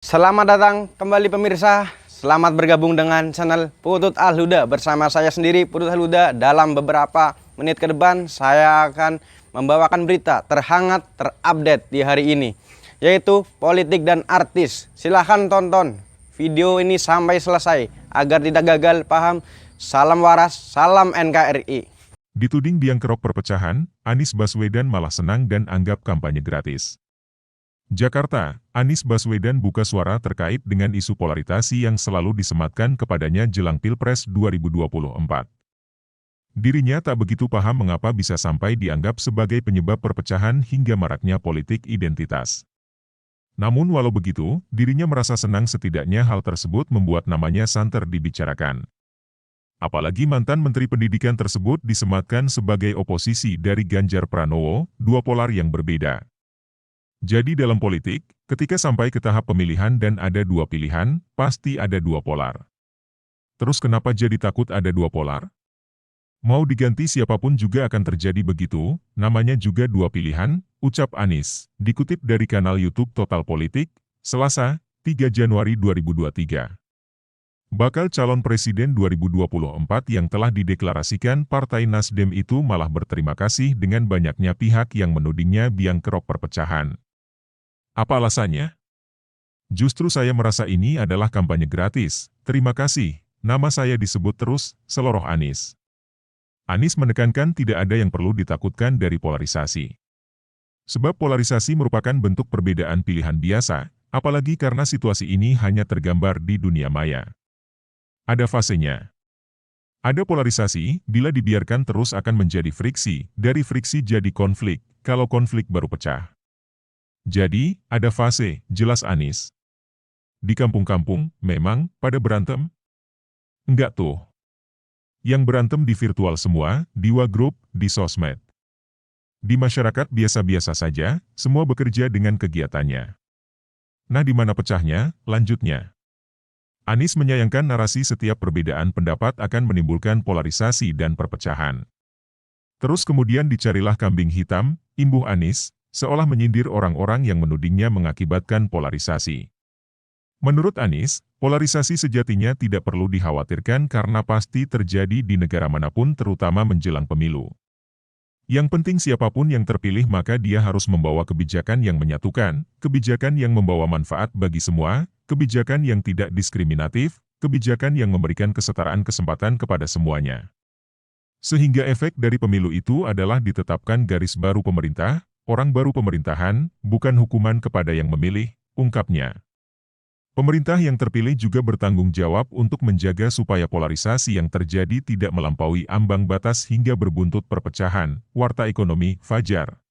Selamat datang kembali pemirsa. Selamat bergabung dengan channel Putut Al-Huda. Bersama saya sendiri Putut Al-Huda. Dalam beberapa menit ke depan saya akan membawakan berita terhangat terupdate di hari ini, yaitu politik dan artis. Silahkan tonton video ini sampai selesai agar tidak gagal paham. Salam waras, salam NKRI. Dituding biang kerok perpecahan, Anies Baswedan malah senang dan anggap kampanye gratis. Jakarta, Anies Baswedan buka suara terkait dengan isu polarisasi yang selalu disematkan kepadanya jelang Pilpres 2024. Dirinya tak begitu paham mengapa bisa sampai dianggap sebagai penyebab perpecahan hingga maraknya politik identitas. Namun walau begitu, dirinya merasa senang setidaknya hal tersebut membuat namanya santer dibicarakan. Apalagi mantan Menteri Pendidikan tersebut disematkan sebagai oposisi dari Ganjar Pranowo, dua polar yang berbeda. Jadi dalam politik, ketika sampai ke tahap pemilihan dan ada dua pilihan, pasti ada dua polar. Terus kenapa jadi takut ada dua polar? Mau diganti siapapun juga akan terjadi begitu, namanya juga dua pilihan, ucap Anies, dikutip dari kanal YouTube Total Politik, Selasa, 3 Januari 2023. Bakal calon presiden 2024 yang telah dideklarasikan Partai Nasdem itu malah berterima kasih dengan banyaknya pihak yang menudingnya biang kerok perpecahan. Apa alasannya? Justru saya merasa ini adalah kampanye gratis. Terima kasih, nama saya disebut terus, seloroh Anies. Anies menekankan tidak ada yang perlu ditakutkan dari polarisasi. Sebab polarisasi merupakan bentuk perbedaan pilihan biasa, apalagi karena situasi ini hanya tergambar di dunia maya. Ada fasenya. Ada polarisasi, bila dibiarkan terus akan menjadi friksi, dari friksi jadi konflik, kalau konflik baru pecah. Jadi, ada fase, jelas Anies. Di kampung-kampung, memang, pada berantem? Enggak tuh. Yang berantem di virtual semua, di grup, di sosmed. Di masyarakat biasa-biasa saja, semua bekerja dengan kegiatannya. Nah di mana pecahnya, lanjutnya. Anies menyayangkan narasi setiap perbedaan pendapat akan menimbulkan polarisasi dan perpecahan. Terus kemudian dicarilah kambing hitam, imbuh Anies, seolah menyindir orang-orang yang menudingnya mengakibatkan polarisasi. Menurut Anies, polarisasi sejatinya tidak perlu dikhawatirkan karena pasti terjadi di negara manapun terutama menjelang pemilu. Yang penting siapapun yang terpilih maka dia harus membawa kebijakan yang menyatukan, kebijakan yang membawa manfaat bagi semua, kebijakan yang tidak diskriminatif, kebijakan yang memberikan kesetaraan kesempatan kepada semuanya. Sehingga efek dari pemilu itu adalah ditetapkan garis baru pemerintah, orang baru pemerintahan, bukan hukuman kepada yang memilih, ungkapnya. Pemerintah yang terpilih juga bertanggung jawab untuk menjaga supaya polarisasi yang terjadi tidak melampaui ambang batas hingga berbuntut perpecahan, warta ekonomi, Fajar.